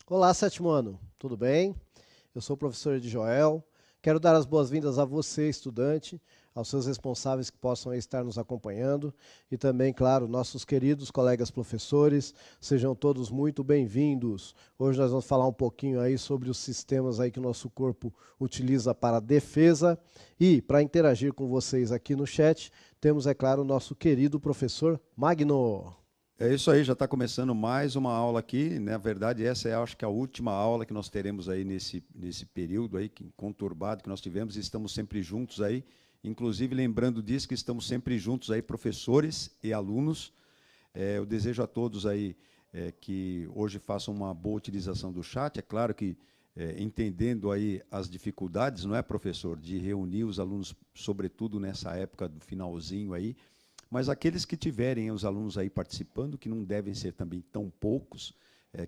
Olá, sétimo ano, tudo bem? Eu sou o professor Joel. Quero dar as boas-vindas a você, estudante, aos seus responsáveis que possam estar nos acompanhando e também, claro, nossos queridos colegas professores. Sejam todos muito bem-vindos. Hoje nós vamos falar um pouquinho aí sobre os sistemas aí que o nosso corpo utiliza para defesa e para interagir com vocês aqui no chat, temos, é claro, o nosso querido professor Magno. É isso aí, já está começando mais uma aula aqui. Na verdade, essa é, acho que, a última aula que nós teremos aí nesse período aí conturbado que nós tivemos. Estamos sempre juntos aí. Inclusive, lembrando disso, que estamos sempre juntos aí, professores e alunos. Eu desejo a todos aí que hoje façam uma boa utilização do chat. É claro que entendendo aí as dificuldades, não é, professor, de reunir os alunos, sobretudo nessa época do finalzinho aí. Mas aqueles que tiverem os alunos aí participando, que não devem ser também tão poucos,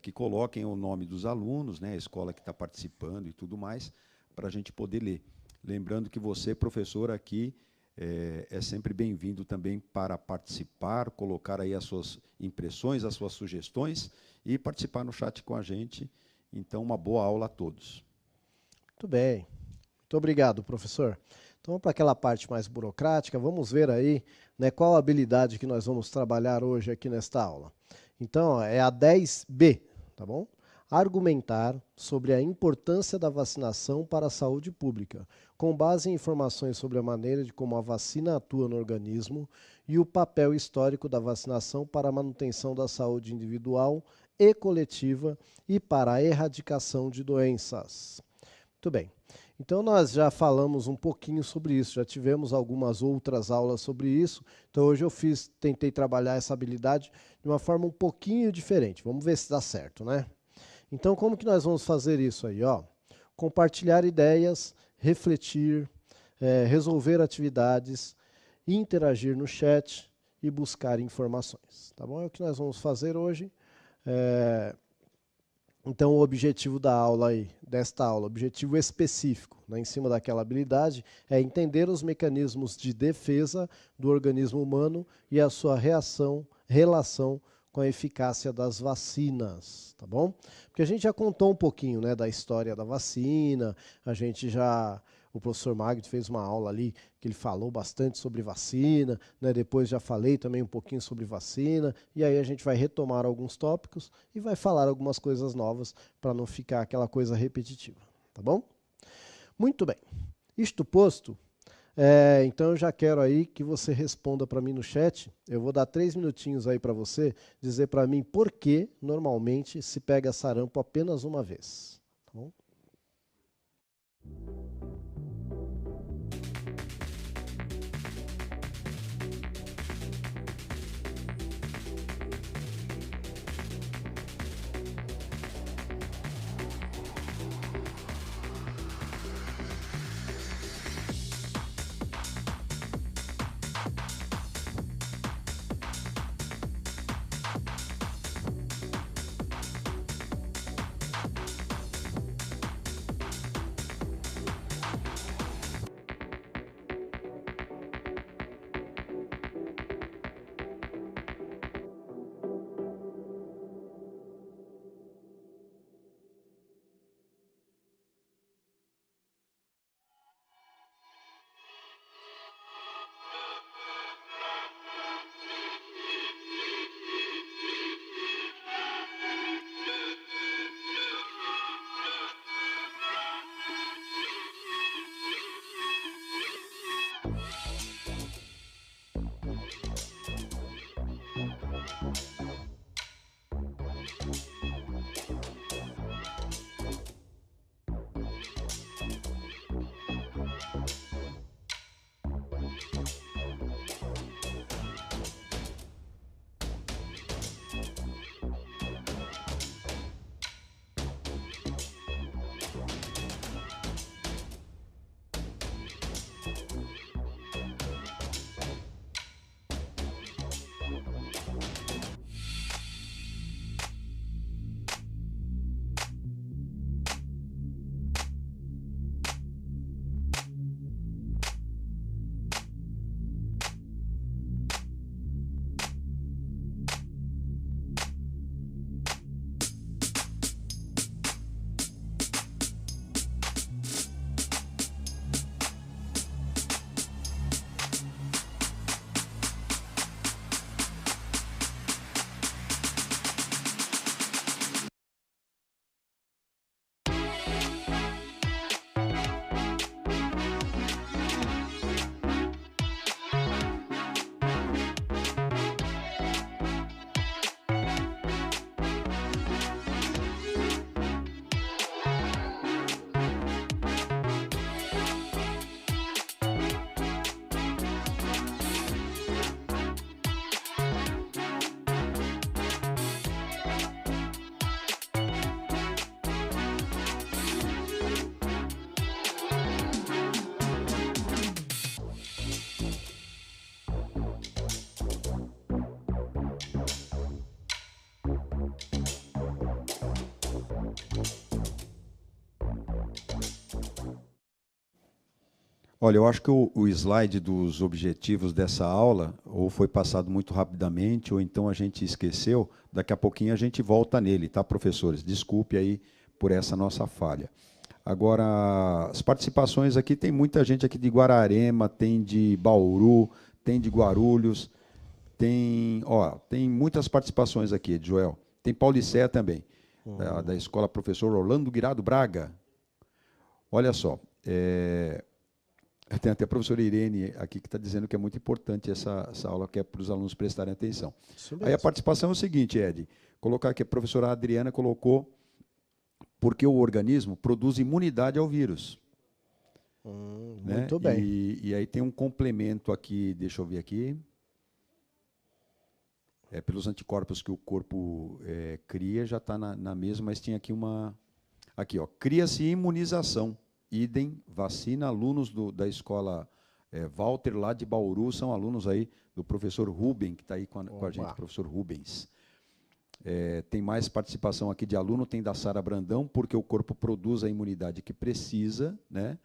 que coloquem o nome dos alunos, né, a escola que está participando e tudo mais, para a gente poder ler. Lembrando que você, professor, aqui é sempre bem-vindo também para participar, colocar aí as suas impressões, as suas sugestões e participar no chat com a gente. Então, uma boa aula a todos. Muito bem. Muito obrigado, professor. Então, vamos para aquela parte mais burocrática. Vamos ver aí, né, qual a habilidade que nós vamos trabalhar hoje aqui nesta aula. Então, ó, é a 10B, tá bom? Argumentar sobre a importância da vacinação para a saúde pública, com base em informações sobre a maneira de como a vacina atua no organismo e o papel histórico da vacinação para a manutenção da saúde individual e coletiva e para a erradicação de doenças. Muito bem. Então, nós já falamos um pouquinho sobre isso, já tivemos algumas outras aulas sobre isso. Então, hoje eu tentei trabalhar essa habilidade de uma forma um pouquinho diferente. Vamos ver se dá certo, né? Então, como que nós vamos fazer isso aí? Ó? Compartilhar ideias, refletir, resolver atividades, interagir no chat e buscar informações. Tá bom? É o que nós vamos fazer hoje. Então, o objetivo da aula aí, desta aula, objetivo específico, né, em cima daquela habilidade, é entender os mecanismos de defesa do organismo humano e a sua relação com a eficácia das vacinas, tá bom? Porque a gente já contou um pouquinho, né, da história da vacina, o professor Magno fez uma aula ali que ele falou bastante sobre vacina, né? Depois já falei também um pouquinho sobre vacina, e aí a gente vai retomar alguns tópicos e vai falar algumas coisas novas para não ficar aquela coisa repetitiva, tá bom? Muito bem. Isto posto, então eu já quero aí que você responda para mim no chat. Eu vou dar 3 minutinhos aí para você dizer para mim por que normalmente se pega sarampo apenas uma vez, tá bom? Olha, eu acho que o slide dos objetivos dessa aula ou foi passado muito rapidamente, ou então a gente esqueceu. Daqui a pouquinho a gente volta nele, tá, professores? Desculpe aí por essa nossa falha. Agora, as participações aqui, tem muita gente aqui de Guararema, tem de Bauru, tem de Guarulhos, tem muitas participações aqui, Joel. Tem Paulicéia também, da Escola Professor Orlando Guirado Braga. Olha só, tem até a professora Irene aqui que está dizendo que é muito importante essa aula, que é para os alunos prestarem atenção. Aí a participação é o seguinte, Ed, colocar aqui, a professora Adriana colocou porque o organismo produz imunidade ao vírus. Né? Muito bem. E aí tem um complemento aqui, deixa eu ver aqui. Pelos anticorpos que o corpo cria, já está na mesma, mas tinha aqui uma... Aqui, ó, cria-se imunização. Idem, vacina, alunos da escola Walter, lá de Bauru, são alunos aí do professor Rubens, que está aí com a gente, professor Rubens. Tem mais participação aqui de aluno, tem da Sara Brandão, porque o corpo produz a imunidade que precisa, né?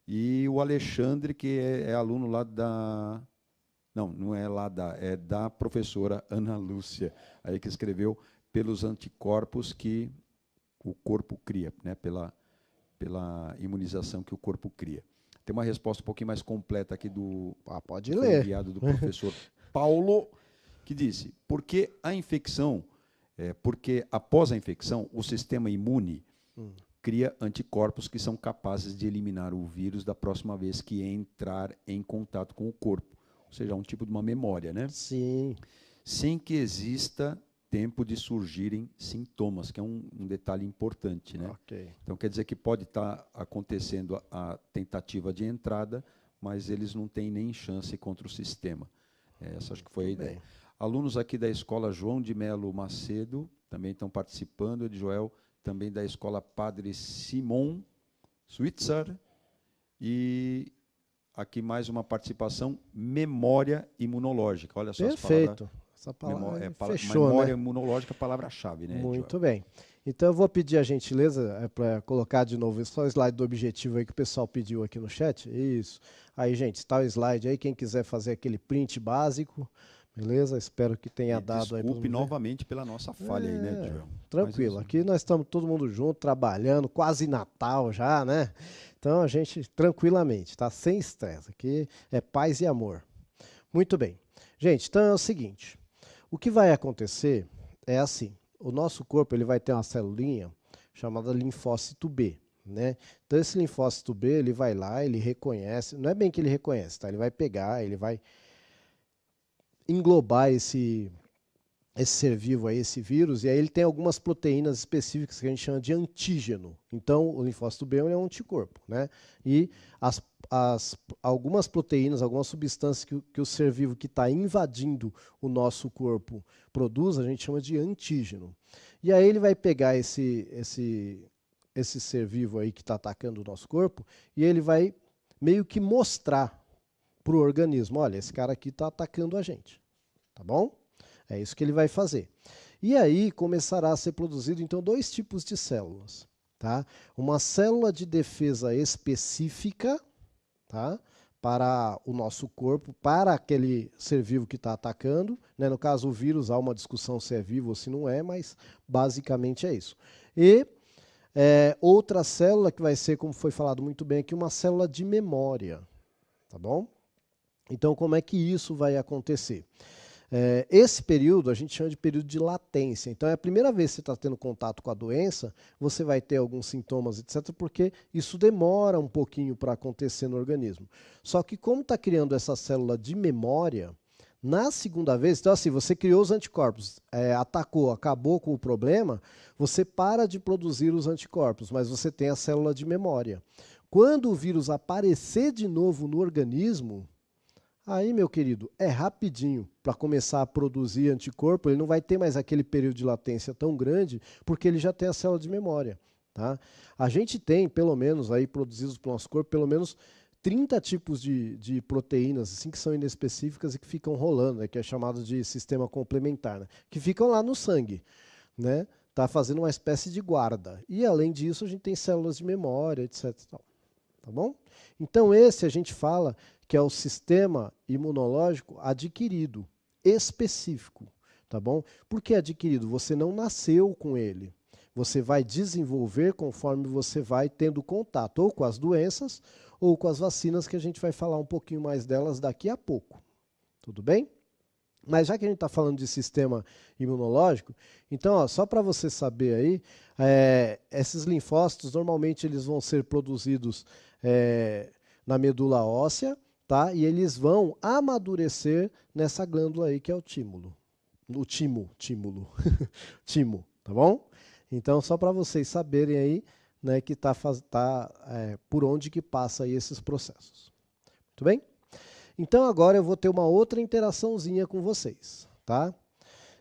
E o Alexandre, que é aluno lá da... Não é lá é da professora Ana Lúcia, aí que escreveu pelos anticorpos que o corpo cria, né? Pela imunização que o corpo cria. Tem uma resposta um pouquinho mais completa aqui pode ler. Enviado do professor Paulo, que disse, porque após a infecção, o sistema imune cria anticorpos que são capazes de eliminar o vírus da próxima vez que entrar em contato com o corpo. Ou seja, um tipo de uma memória, né? Sim. Sem que exista tempo de surgirem sintomas, que é um detalhe importante, né? Okay. Então, quer dizer que pode estar acontecendo a tentativa de entrada, mas eles não têm nem chance contra o sistema. Essa acho que foi a ideia. Bem. Alunos aqui da escola João de Melo Macedo também estão participando, de Joel, também da escola Padre Simon Switzer, e aqui mais uma participação, memória imunológica. Olha só. Perfeito. Essa palavra fechou, memória né? imunológica, palavra-chave, né? Muito bem. Então eu vou pedir a gentileza para colocar de novo só o slide do objetivo aí que o pessoal pediu aqui no chat. Isso. Aí, gente, está o slide aí. Quem quiser fazer aquele print básico, beleza? Espero que tenha dado aí. Desculpe novamente pela nossa falha aí, né, Joel? Tranquilo. Aqui nós estamos todo mundo junto, trabalhando, quase Natal já, né? Então a gente, tranquilamente, tá? Sem estresse. Aqui é paz e amor. Muito bem. Gente, então é o seguinte. O que vai acontecer é assim, o nosso corpo ele vai ter uma celulinha chamada linfócito B, né? Então esse linfócito B, ele vai lá, ele reconhece, não é bem que ele reconhece, tá? Ele vai pegar, ele vai englobar esse ser vivo aí, esse vírus, e aí ele tem algumas proteínas específicas que a gente chama de antígeno. Então o linfócito B é um anticorpo, né? E algumas proteínas, algumas substâncias que o ser vivo que está invadindo o nosso corpo produz, a gente chama de antígeno. E aí ele vai pegar esse ser vivo aí que está atacando o nosso corpo e ele vai meio que mostrar para o organismo, olha, esse cara aqui está atacando a gente, tá bom? É isso que ele vai fazer. E aí começará a ser produzido, então, dois tipos de células, tá? Uma célula de defesa específica, tá? Para o nosso corpo, para aquele ser vivo que está atacando, né? No caso, o vírus, há uma discussão se é vivo ou se não é, mas basicamente é isso. E outra célula que vai ser, como foi falado muito bem aqui, uma célula de memória, tá bom? Então, como é que isso vai acontecer? Esse período a gente chama de período de latência. Então, é a primeira vez que você está tendo contato com a doença, você vai ter alguns sintomas, etc., porque isso demora um pouquinho para acontecer no organismo. Só que como está criando essa célula de memória, na segunda vez, então assim, você criou os anticorpos, atacou, acabou com o problema, você para de produzir os anticorpos, mas você tem a célula de memória. Quando o vírus aparecer de novo no organismo, aí, meu querido, é rapidinho para começar a produzir anticorpo, ele não vai ter mais aquele período de latência tão grande, porque ele já tem a célula de memória. Tá? A gente tem, pelo menos, aí produzidos pelo nosso corpo, pelo menos 30 tipos de proteínas assim, que são inespecíficas e que ficam rolando, né, que é chamado de sistema complementar, né, que ficam lá no sangue, né, tá fazendo uma espécie de guarda. E, além disso, a gente tem células de memória, etc. Tal. tá bom? Então esse a gente fala que é o sistema imunológico adquirido, específico, tá bom? Por que adquirido? Você não nasceu com ele. Você vai desenvolver conforme você vai tendo contato ou com as doenças ou com as vacinas, que a gente vai falar um pouquinho mais delas daqui a pouco. Tudo bem? Mas já que a gente está falando de sistema imunológico, então, ó, só para você saber aí, esses linfócitos normalmente eles vão ser produzidos na medula óssea, tá? E eles vão amadurecer nessa glândula aí que é o tímulo. O tímulo. Timo, tá bom? Então, só para vocês saberem aí, né, que por onde que passa aí esses processos. Muito bem? Então agora eu vou ter uma outra interaçãozinha com vocês, tá?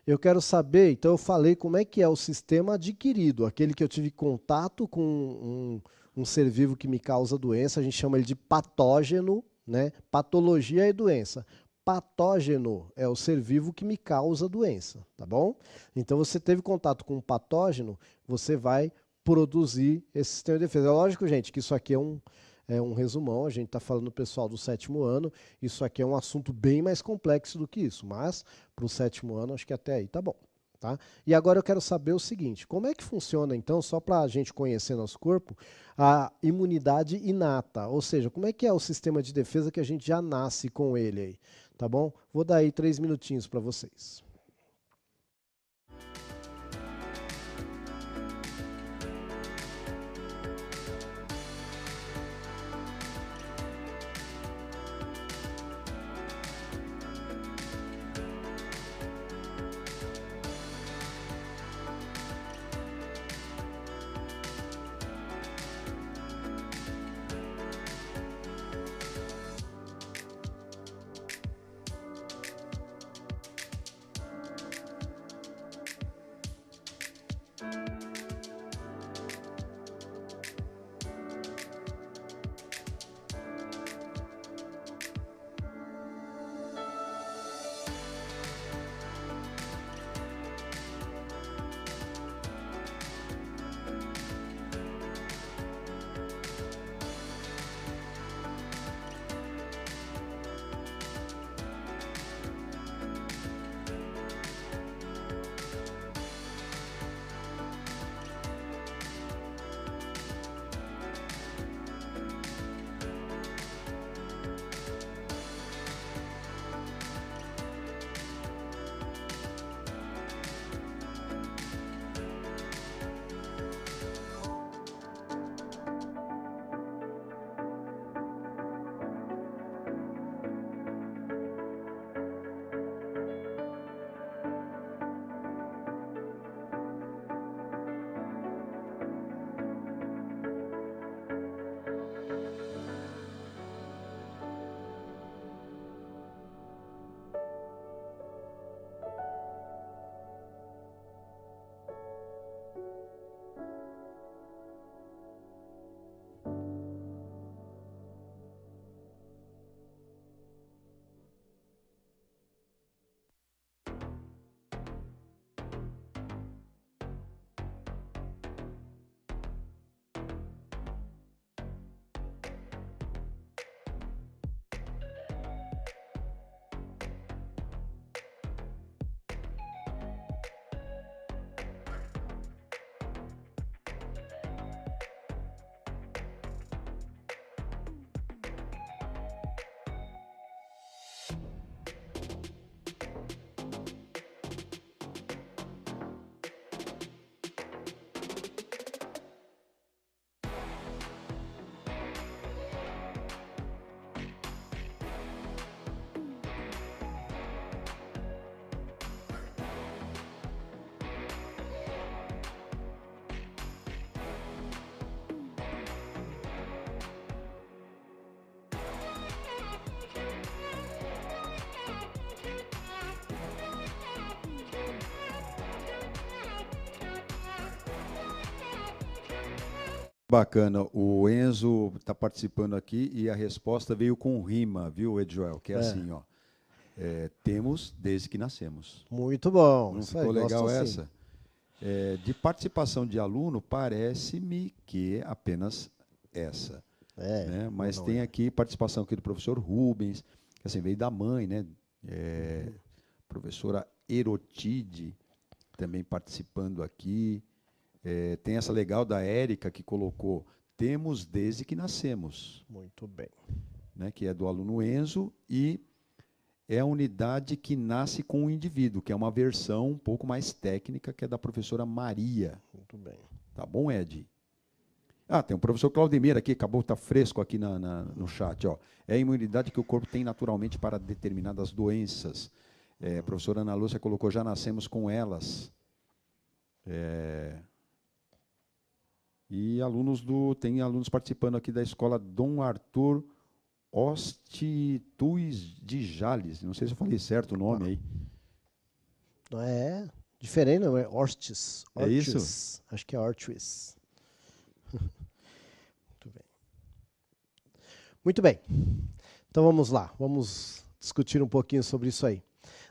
Eu quero saber, então eu falei como é que é o sistema adquirido, aquele que eu tive contato com um ser vivo que me causa doença, a gente chama ele de patógeno, né? Patologia é doença. Patógeno é o ser vivo que me causa doença, tá bom? Então você teve contato com um patógeno, você vai produzir esse sistema de defesa. É lógico, gente, que isso aqui é um resumão, a gente está falando do pessoal do 7º ano, isso aqui é um assunto bem mais complexo do que isso, mas para o 7º ano acho que até aí tá bom. Tá? E agora eu quero saber o seguinte, como é que funciona então, só para a gente conhecer nosso corpo, a imunidade inata, ou seja, como é que é o sistema de defesa que a gente já nasce com ele aí, tá bom? Vou dar aí 3 minutinhos para vocês. Bacana, o Enzo está participando aqui e a resposta veio com rima, viu, Edjoel? Que é assim, ó. Temos desde que nascemos. Muito bom. Não Isso ficou aí, legal gosto essa? assim. De participação de aluno, parece-me que apenas essa. né? Mas tem aqui participação aqui do professor Rubens, que assim, veio da mãe, né? Professora Erotide também participando aqui. Tem essa legal da Érica que colocou, temos desde que nascemos. Muito bem. Né? Que é do aluno Enzo, e é a unidade que nasce com o indivíduo, que é uma versão um pouco mais técnica, que é da professora Maria. Muito bem. Tá bom, Ed? Tem o professor Claudemir aqui, acabou, tá fresco aqui no chat. Ó. É a imunidade que o corpo tem naturalmente para determinadas doenças. A professora Ana Lúcia colocou, já nascemos com elas. E tem alunos participando aqui da escola Dom Arthur Ostituis de Jales. Não sei se eu falei certo o nome aí. Não é diferente, não é Ortiz. É isso? Acho que é Ortiz. Muito bem. Muito bem. Então vamos lá. Vamos discutir um pouquinho sobre isso aí.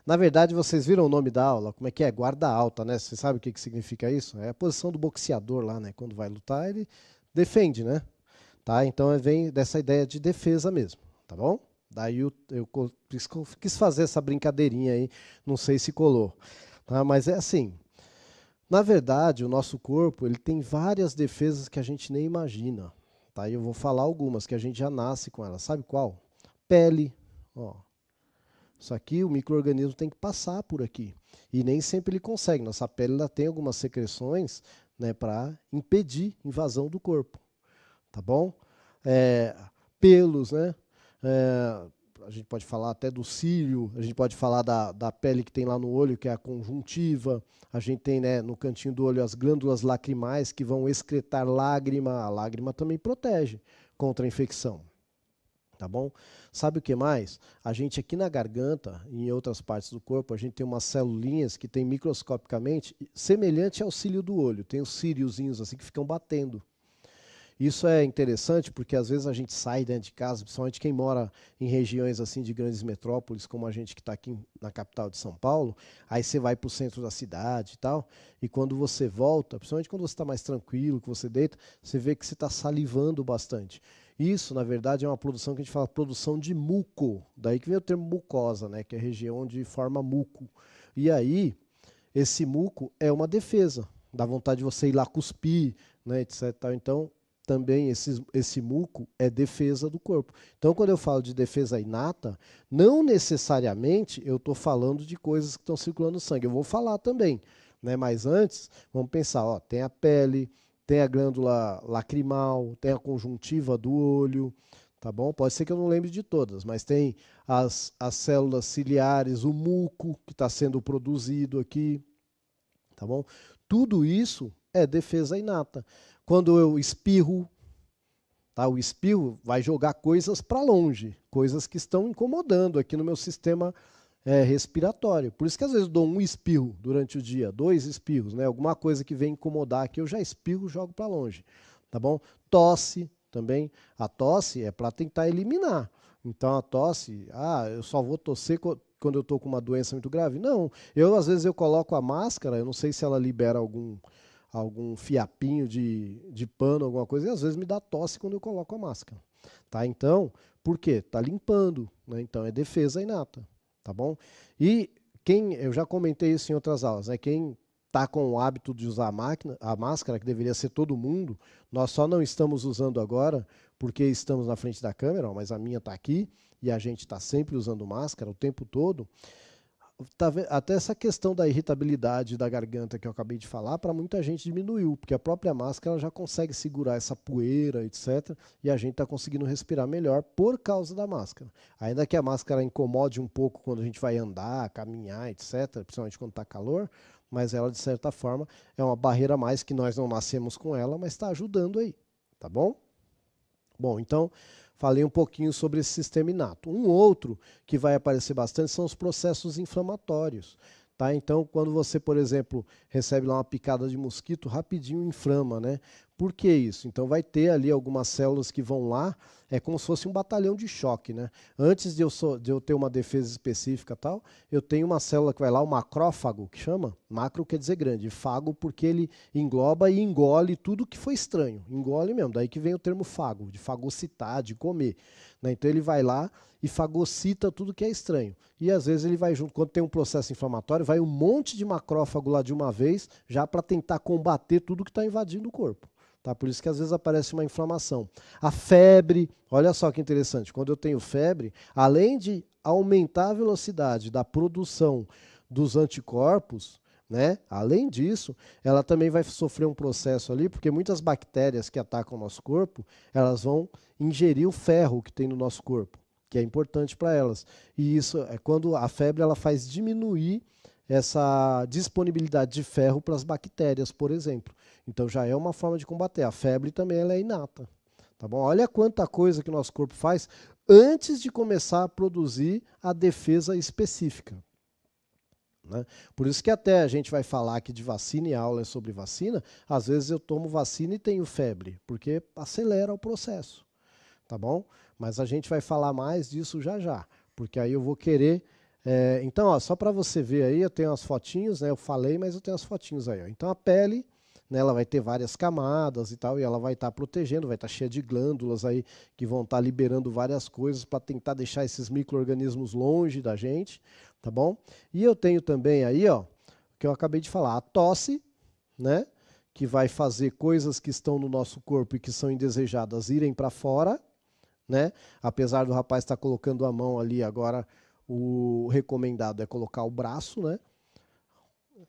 Na verdade, vocês viram o nome da aula? Como é que é? Guarda alta, né? Você sabe o que significa isso? É a posição do boxeador lá, né? Quando vai lutar, ele defende, né? Tá? Então vem dessa ideia de defesa mesmo, tá bom? Daí eu quis fazer essa brincadeirinha aí, não sei se colou. Tá? Mas é assim, na verdade, o nosso corpo ele tem várias defesas que a gente nem imagina. Tá? E eu vou falar algumas que a gente já nasce com elas. Sabe qual? Pele, ó. Isso aqui, o micro-organismo tem que passar por aqui. E nem sempre ele consegue. Nossa pele ela tem algumas secreções, né, para impedir invasão do corpo. Tá bom? Pelos, né? A gente pode falar até do cílio, a gente pode falar da pele que tem lá no olho, que é a conjuntiva. A gente tem, né, no cantinho do olho as glândulas lacrimais que vão excretar lágrima. A lágrima também protege contra a infecção. Tá bom? Sabe o que mais? A gente aqui na garganta e em outras partes do corpo, a gente tem umas celulinhas que tem microscopicamente semelhante ao cílio do olho. Tem os círiozinhos assim que ficam batendo. Isso é interessante porque às vezes a gente sai dentro de casa, principalmente quem mora em regiões assim de grandes metrópoles, como a gente que está aqui na capital de São Paulo, aí você vai para o centro da cidade e tal, e quando você volta, principalmente quando você está mais tranquilo, que você deita, você vê que você está salivando bastante. Isso, na verdade, é uma produção que a gente fala produção de muco, daí que vem o termo mucosa, né, que é a região onde forma muco. E aí, esse muco é uma defesa, dá vontade de você ir lá cuspir, né, etc. Então, também esse muco é defesa do corpo. Então, quando eu falo de defesa inata, não necessariamente eu estou falando de coisas que estão circulando no sangue. Eu vou falar também, né? Mas antes, vamos pensar, ó, tem a pele, tem a glândula lacrimal, tem a conjuntiva do olho, tá bom? Pode ser que eu não lembre de todas, mas tem as células ciliares, o muco que está sendo produzido aqui, tá bom? Tudo isso é defesa inata. Quando eu espirro, tá? O espirro vai jogar coisas para longe, coisas que estão incomodando aqui no meu sistema respiratório. Por isso que às vezes eu dou um espirro durante o dia, 2 espirros, né? Alguma coisa que vem incomodar aqui, eu já espirro e jogo para longe, tá bom? Tosse também. A tosse é para tentar eliminar. Então a tosse, eu só vou tosser quando eu estou com uma doença muito grave? Não. Às vezes eu coloco a máscara, eu não sei se ela libera algum fiapinho de pano, alguma coisa, e às vezes me dá tosse quando eu coloco a máscara. Tá? Então, por quê? Está limpando, né? Então é defesa inata. Tá bom? E eu já comentei isso em outras aulas, né? Quem está com o hábito de usar a máscara, que deveria ser todo mundo, nós só não estamos usando agora porque estamos na frente da câmera, ó, mas a minha está aqui e a gente está sempre usando máscara o tempo todo. Até essa questão da irritabilidade da garganta que eu acabei de falar, para muita gente diminuiu, porque a própria máscara já consegue segurar essa poeira, etc. E a gente está conseguindo respirar melhor por causa da máscara. Ainda que a máscara incomode um pouco quando a gente vai andar, caminhar, etc., principalmente quando está calor, mas ela, de certa forma, é uma barreira a mais que nós não nascemos com ela, mas está ajudando aí, tá bom? Bom, então, falei um pouquinho sobre esse sistema inato. Um outro que vai aparecer bastante são os processos inflamatórios. Tá? Então, quando você, por exemplo, recebe lá uma picada de mosquito, rapidinho inflama, né? Por que isso? Então vai ter ali algumas células que vão lá, é como se fosse um batalhão de choque, né? Antes de eu ter uma defesa específica e tal, eu tenho uma célula que vai lá, o macrófago, que chama. Macro quer dizer grande, fago porque ele engloba e engole tudo que foi estranho. Engole mesmo, daí que vem o termo fago, de fagocitar, de comer. Né? Então ele vai lá e fagocita tudo que é estranho. E às vezes ele vai junto, quando tem um processo inflamatório, vai um monte de macrófago lá de uma vez, já para tentar combater tudo que está invadindo o corpo. Tá? Por isso que às vezes aparece uma inflamação. A febre, olha só que interessante, quando eu tenho febre, além de aumentar a velocidade da produção dos anticorpos, né? Além disso, ela também vai sofrer um processo ali, porque muitas bactérias que atacam o nosso corpo, elas vão ingerir o ferro que tem no nosso corpo, que é importante para elas. E isso é quando a febre ela faz diminuir essa disponibilidade de ferro para as bactérias, por exemplo. Então já é uma forma de combater. A febre também ela é inata. Tá bom? Olha quanta coisa que o nosso corpo faz antes de começar a produzir a defesa específica. Né? Por isso que até a gente vai falar aqui de vacina e a aula é sobre vacina, às vezes eu tomo vacina e tenho febre, porque acelera o processo. Tá bom? Mas a gente vai falar mais disso já já, porque aí eu vou querer... então, ó, só para você ver aí, eu tenho as fotinhos, né? Eu falei, mas eu tenho as fotinhos aí. Ó. Então a pele, né, ela vai ter várias camadas e tal, e ela vai estar protegendo, vai estar cheia de glândulas aí que vão estar liberando várias coisas para tentar deixar esses micro-organismos longe da gente, tá bom? E eu tenho também aí, ó, que eu acabei de falar, a tosse, né? Que vai fazer coisas que estão no nosso corpo e que são indesejadas irem para fora, né? Apesar do rapaz estar colocando a mão ali, agora o recomendado é colocar o braço, né?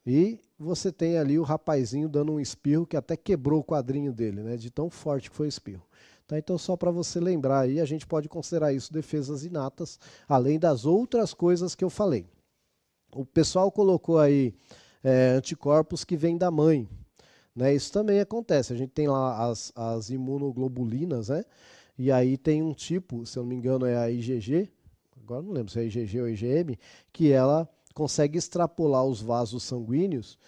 E você tem ali o rapazinho dando um espirro que até quebrou o quadrinho dele, né? De tão forte que foi o espirro. Tá, então, só para você lembrar aí, a gente pode considerar isso defesas inatas, além das outras coisas que eu falei. O pessoal colocou aí anticorpos que vêm da mãe. Né? Isso também acontece. A gente tem lá as imunoglobulinas, né? E aí tem um tipo, se eu não me engano é a IgG, agora não lembro se é IgG ou IgM, que ela consegue extrapolar os vasos sanguíneos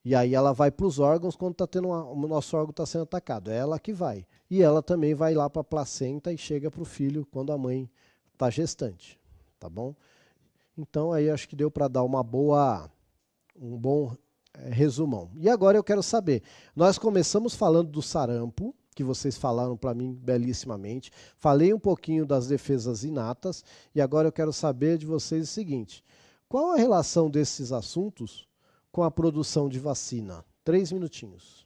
e aí ela vai para os órgãos quando o nosso órgão está sendo atacado. É ela que vai. E ela também vai lá para a placenta e chega para o filho quando a mãe está gestante. Tá bom? Então aí acho que deu para dar um bom resumão. E agora eu quero saber, nós começamos falando do sarampo, que vocês falaram para mim belíssimamente, falei um pouquinho das defesas inatas, e agora eu quero saber de vocês o seguinte, qual a relação desses assuntos com a produção de vacina? 3 minutinhos.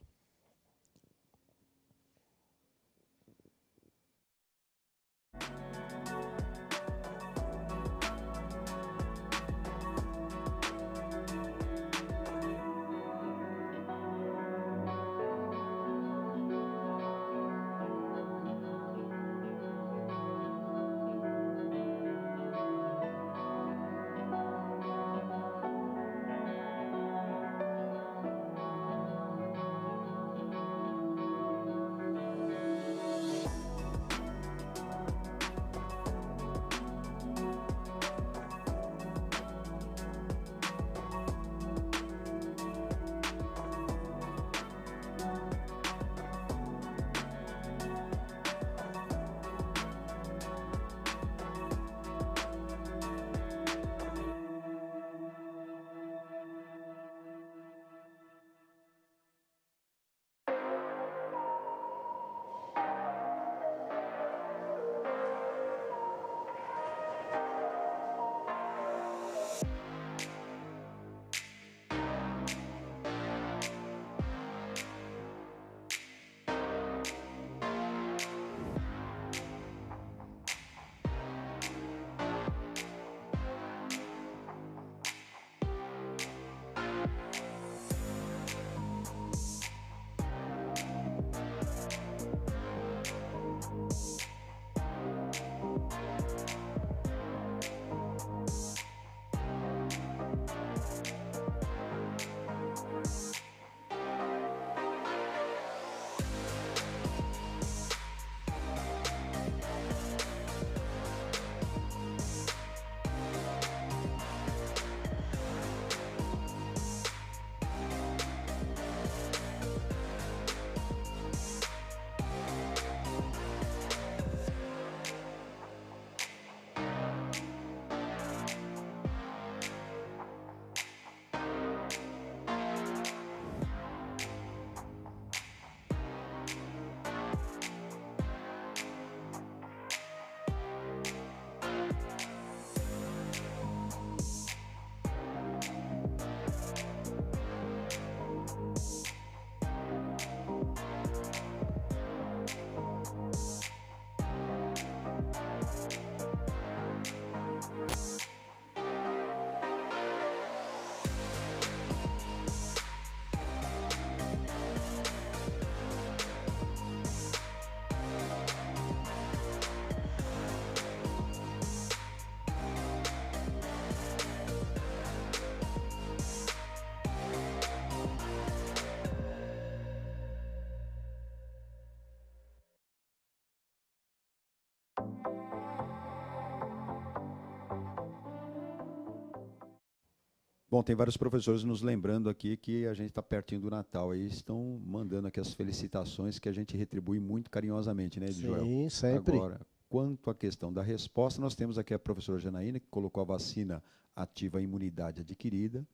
Bom, tem vários professores nos lembrando aqui que a gente está pertinho do Natal e estão mandando aqui as felicitações que a gente retribui muito carinhosamente, né, Joel? Sim, sempre. Agora, quanto à questão da resposta, nós temos aqui a professora Janaína, que colocou a vacina ativa à imunidade adquirida.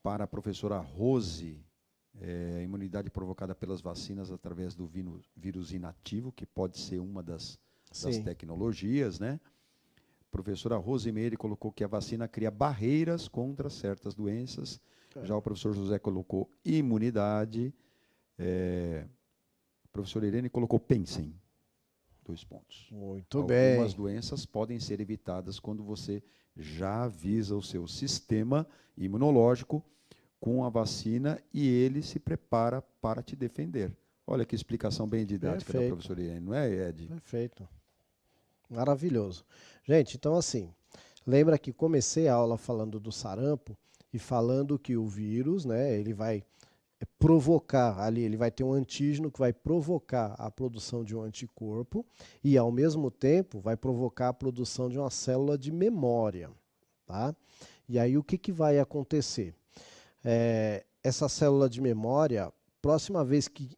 Para a professora Rose, imunidade provocada pelas vacinas através do vírus inativo, que pode ser uma das tecnologias, né? Professora Rosemeire colocou que a vacina cria barreiras contra certas doenças. Já o professor José colocou imunidade. A professora Irene colocou pensem. 2 pontos. Muito bem. Algumas doenças podem ser evitadas quando você já avisa o seu sistema imunológico com a vacina e ele se prepara para te defender. Olha que explicação bem didática da professora Irene, não é, Ed? Perfeito. Maravilhoso. Gente, então assim, lembra que comecei a aula falando do sarampo e falando que o vírus, né, ele vai provocar ali, ele vai ter um antígeno que vai provocar a produção de um anticorpo e, ao mesmo tempo, vai provocar a produção de uma célula de memória, tá? E aí o que vai acontecer? Essa célula de memória, próxima vez que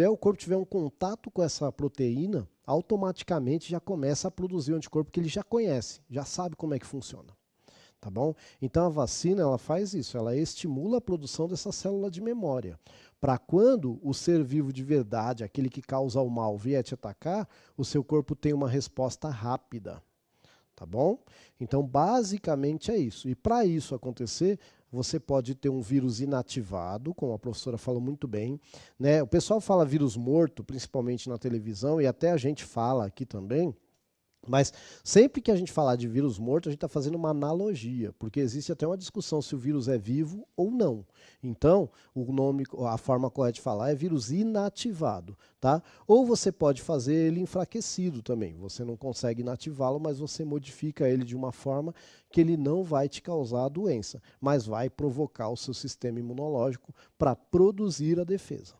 o corpo tiver um contato com essa proteína, automaticamente já começa a produzir o anticorpo que ele já conhece, já sabe como é que funciona. Tá bom? Então a vacina ela faz isso, ela estimula a produção dessa célula de memória. Para quando o ser vivo de verdade, aquele que causa o mal, vier te atacar, o seu corpo tem uma resposta rápida. Tá bom? Então basicamente é isso. E para isso acontecer, você pode ter um vírus inativado, como a professora falou muito bem, né? O pessoal fala vírus morto, principalmente na televisão, e até a gente fala aqui também. Mas sempre que a gente falar de vírus morto, a gente está fazendo uma analogia, porque existe até uma discussão se o vírus é vivo ou não. Então, a forma correta de falar é vírus inativado, tá? Ou você pode fazer ele enfraquecido também. Você não consegue inativá-lo, mas você modifica ele de uma forma que ele não vai te causar a doença, mas vai provocar o seu sistema imunológico para produzir a defesa.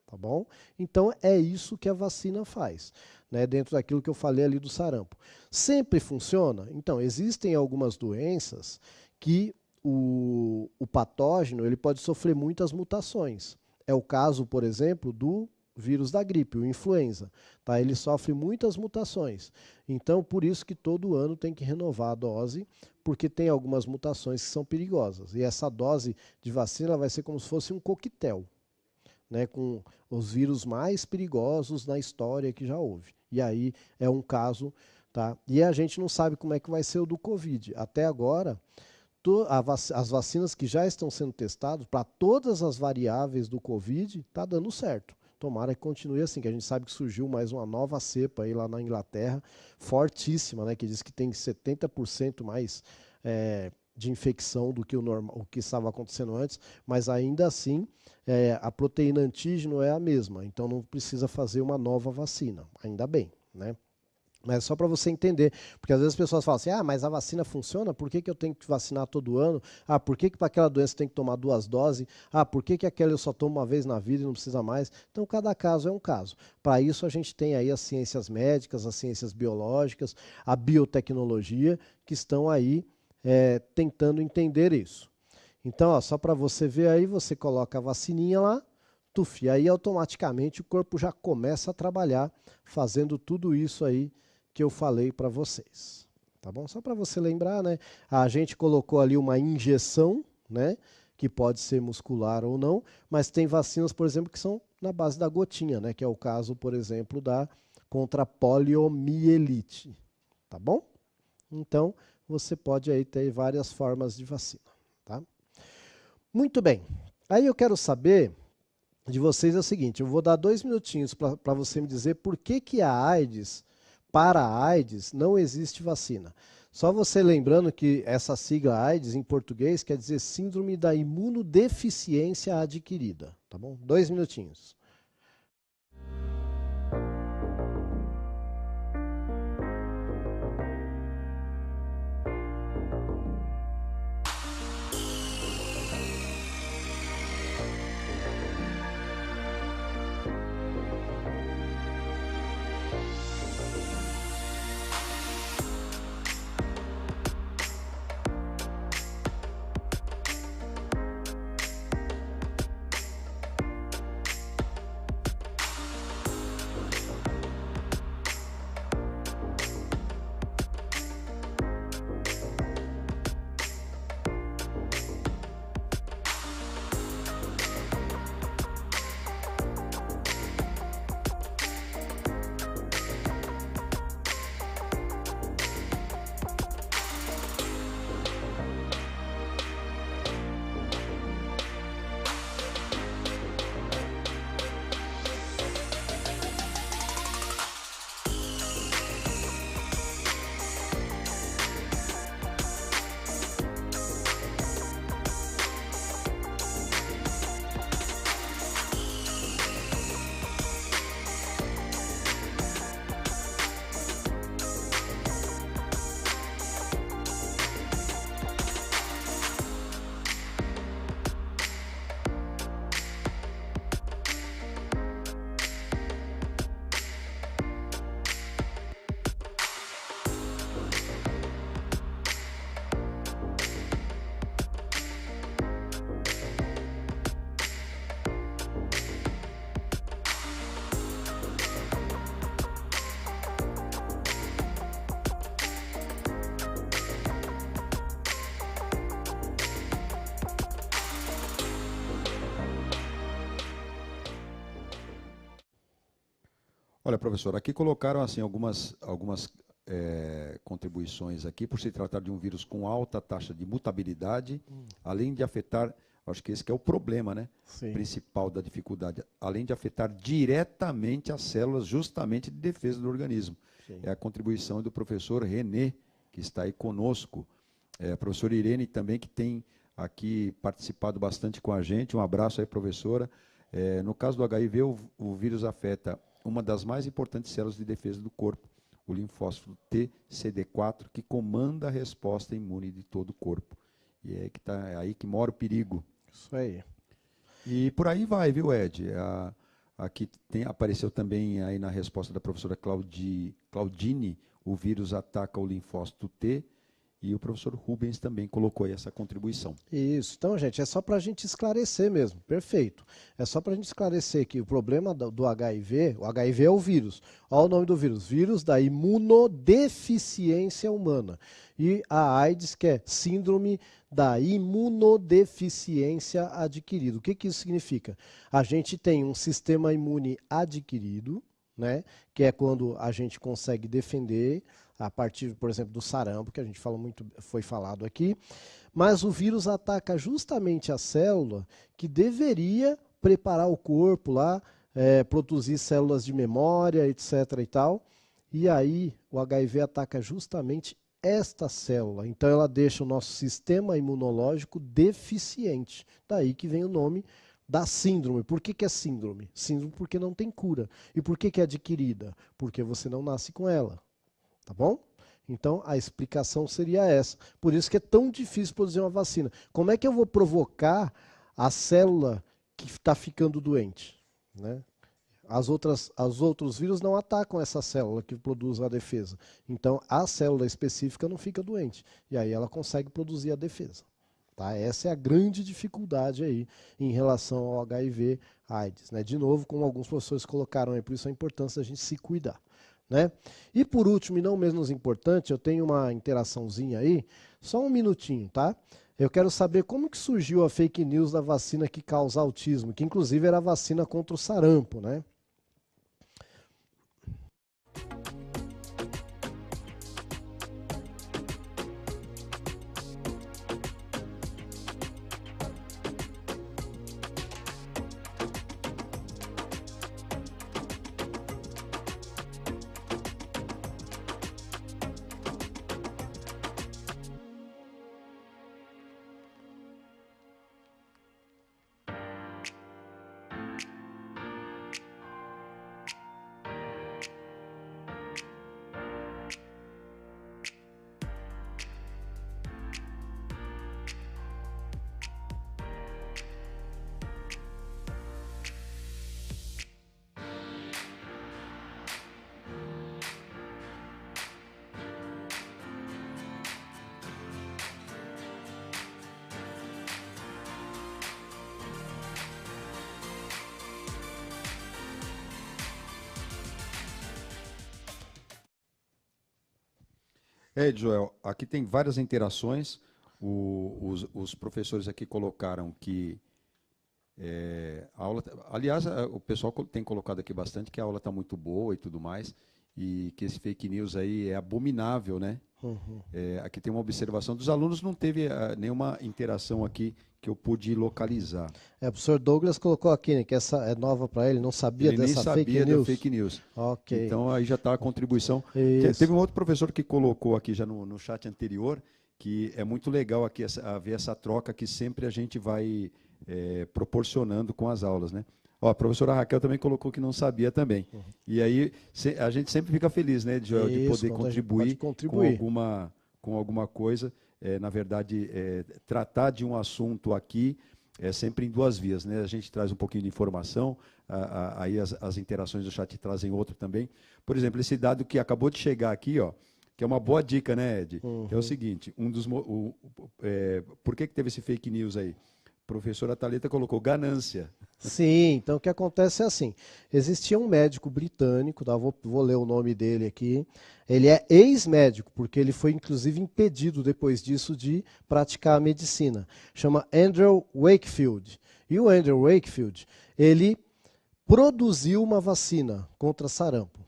Tá bom? Então é isso que a vacina faz, né, dentro daquilo que eu falei ali do sarampo. Sempre funciona? Então, existem algumas doenças que o patógeno ele pode sofrer muitas mutações. É o caso, por exemplo, do vírus da gripe, o influenza. Tá? Ele sofre muitas mutações. Então, por isso que todo ano tem que renovar a dose, porque tem algumas mutações que são perigosas. E essa dose de vacina vai ser como se fosse um coquetel, né, com os vírus mais perigosos na história que já houve. E aí é um caso, tá? E a gente não sabe como é que vai ser o do Covid. Até agora, as vacinas que já estão sendo testadas para todas as variáveis do Covid, está dando certo. Tomara que continue assim, que a gente sabe que surgiu mais uma nova cepa aí lá na Inglaterra, fortíssima, né, que diz que tem 70% mais de infecção do que o que estava acontecendo antes, mas ainda assim a proteína antígeno é a mesma, então não precisa fazer uma nova vacina, ainda bem, né? Mas só para você entender, porque às vezes as pessoas falam assim, mas a vacina funciona, por que eu tenho que vacinar todo ano? Por que para aquela doença tem que tomar 2 doses? Por que aquela eu só tomo uma vez na vida e não precisa mais? Então cada caso é um caso. Para isso a gente tem aí as ciências médicas, as ciências biológicas, a biotecnologia, que estão aí tentando entender isso. Então, ó, só para você ver aí, você coloca a vacininha lá, e aí automaticamente o corpo já começa a trabalhar fazendo tudo isso aí que eu falei para vocês. Tá bom? Só para você lembrar, né? A gente colocou ali uma injeção, né? Que pode ser muscular ou não, mas tem vacinas, por exemplo, que são na base da gotinha, né? Que é o caso, por exemplo, contra a poliomielite. Tá bom? Então, você pode aí ter várias formas de vacina, tá? Muito bem. Aí eu quero saber de vocês é o seguinte, eu vou dar 2 minutinhos para você me dizer por que para a AIDS, não existe vacina. Só você lembrando que essa sigla AIDS, em português, quer dizer Síndrome da Imunodeficiência Adquirida, tá bom? 2 minutinhos. Olha, professor, aqui colocaram assim algumas contribuições aqui, por se tratar de um vírus com alta taxa de mutabilidade, além de afetar, acho que esse que é o problema, né, Sim. principal da dificuldade, além de afetar diretamente as células justamente de defesa do organismo. Sim. É a contribuição do professor René, que está aí conosco, a professora Irene também, que tem aqui participado bastante com a gente. Um abraço aí, professora. No caso do HIV, o vírus afeta uma das mais importantes células de defesa do corpo, o linfócito T, CD4, que comanda a resposta imune de todo o corpo. E é aí que mora o perigo. Isso aí. E por aí vai, viu, Ed? Aqui apareceu também aí na resposta da professora Claudine, o vírus ataca o linfócito T, e o professor Rubens também colocou aí essa contribuição. Isso. Então, gente, é só para a gente esclarecer mesmo. Perfeito. É só para a gente esclarecer que o problema do HIV, o HIV é o vírus. Olha o nome do vírus. Vírus da imunodeficiência humana. E a AIDS, que é síndrome da imunodeficiência adquirida. O que isso significa? A gente tem um sistema imune adquirido, né, que é quando a gente consegue defender a partir, por exemplo, do sarampo, que a gente foi falado aqui, mas o vírus ataca justamente a célula que deveria preparar o corpo lá, produzir células de memória, etc. e tal, e aí o HIV ataca justamente esta célula, então ela deixa o nosso sistema imunológico deficiente, daí que vem o nome da síndrome. Por que é síndrome? Síndrome porque não tem cura. E por que é adquirida? Porque você não nasce com ela. Tá bom? Então, a explicação seria essa. Por isso que é tão difícil produzir uma vacina. Como é que eu vou provocar a célula que está ficando doente? Né? Os outros vírus não atacam essa célula que produz a defesa. Então, a célula específica não fica doente. E aí ela consegue produzir a defesa. Tá? Essa é a grande dificuldade aí em relação ao HIV AIDS. Né? De novo, como alguns professores colocaram aí, por isso a importância da gente se cuidar. Né? E por último, e não menos importante, eu tenho uma interaçãozinha aí, só um minutinho, tá? Eu quero saber como que surgiu a fake news da vacina que causa autismo, que inclusive era a vacina contra o sarampo, né? Joel, aqui tem várias interações. Os professores aqui colocaram que a aula... Aliás, o pessoal tem colocado aqui bastante que a aula está muito boa e tudo mais, e que esse fake news aí é abominável, né? Uhum. Aqui tem uma observação dos alunos, não teve nenhuma interação aqui que eu pude localizar. O professor Douglas colocou aqui, né, que essa é nova para ele, não sabia Ele dessa nem fake sabia news. da fake news. Ok. Então aí já está a contribuição. Isso. Teve um outro professor que colocou aqui já no chat anterior, que é muito legal aqui ver essa troca que sempre a gente vai proporcionando com as aulas, né? Ó, a professora Raquel também colocou que não sabia também. Uhum. E aí a gente sempre fica feliz, né, de poder contribuir com alguma coisa. Na verdade, tratar de um assunto aqui é sempre em duas vias, né? A gente traz um pouquinho de informação, aí as interações do chat trazem outro também. Por exemplo, esse dado que acabou de chegar aqui, ó, que é uma boa dica, né, Ed? Uhum. É o seguinte, por que teve esse fake news aí? A professora Thalita colocou ganância. Sim, então o que acontece é assim, existia um médico britânico, tá? Vou ler o nome dele aqui, ele é ex-médico, porque ele foi inclusive impedido depois disso de praticar a medicina, chama Andrew Wakefield, e o Andrew Wakefield, ele produziu uma vacina contra sarampo,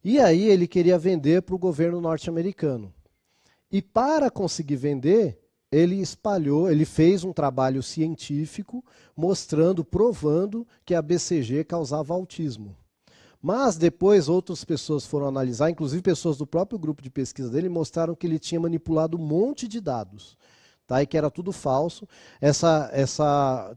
E aí ele queria vender para o governo norte-americano. E para conseguir vender, ele espalhou, ele fez um trabalho científico mostrando, provando que a BCG causava autismo. Mas depois outras pessoas foram analisar, inclusive pessoas do próprio grupo de pesquisa dele, mostraram que ele tinha manipulado um monte de dados, tá? E que era tudo falso. Esse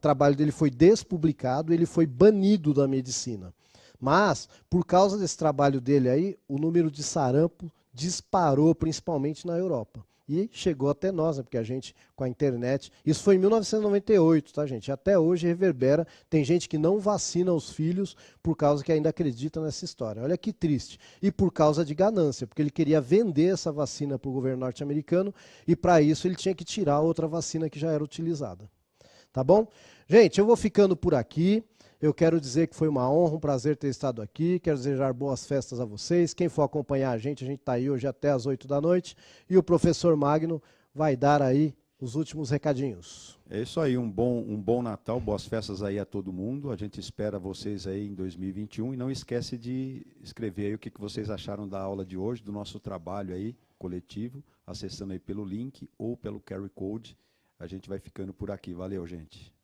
trabalho dele foi despublicado, ele foi banido da medicina. Mas, por causa desse trabalho dele aí, o número de sarampo disparou, principalmente na Europa. E chegou até nós, né, porque a gente, com a internet... Isso foi em 1998, tá, gente? Até hoje reverbera. Tem gente que não vacina os filhos por causa que ainda acredita nessa história. Olha que triste. E por causa de ganância, porque ele queria vender essa vacina para o governo norte-americano e, para isso, ele tinha que tirar outra vacina que já era utilizada. Tá bom? Gente, eu vou ficando por aqui. Eu quero dizer que foi uma honra, um prazer ter estado aqui. Quero desejar boas festas a vocês. Quem for acompanhar a gente está aí hoje até às 8 da noite. E o professor Magno vai dar aí os últimos recadinhos. É isso aí, um bom Natal, boas festas aí a todo mundo. A gente espera vocês aí em 2021 e não esquece de escrever aí o que vocês acharam da aula de hoje, do nosso trabalho aí coletivo, acessando aí pelo link ou pelo QR Code. A gente vai ficando por aqui. Valeu, gente.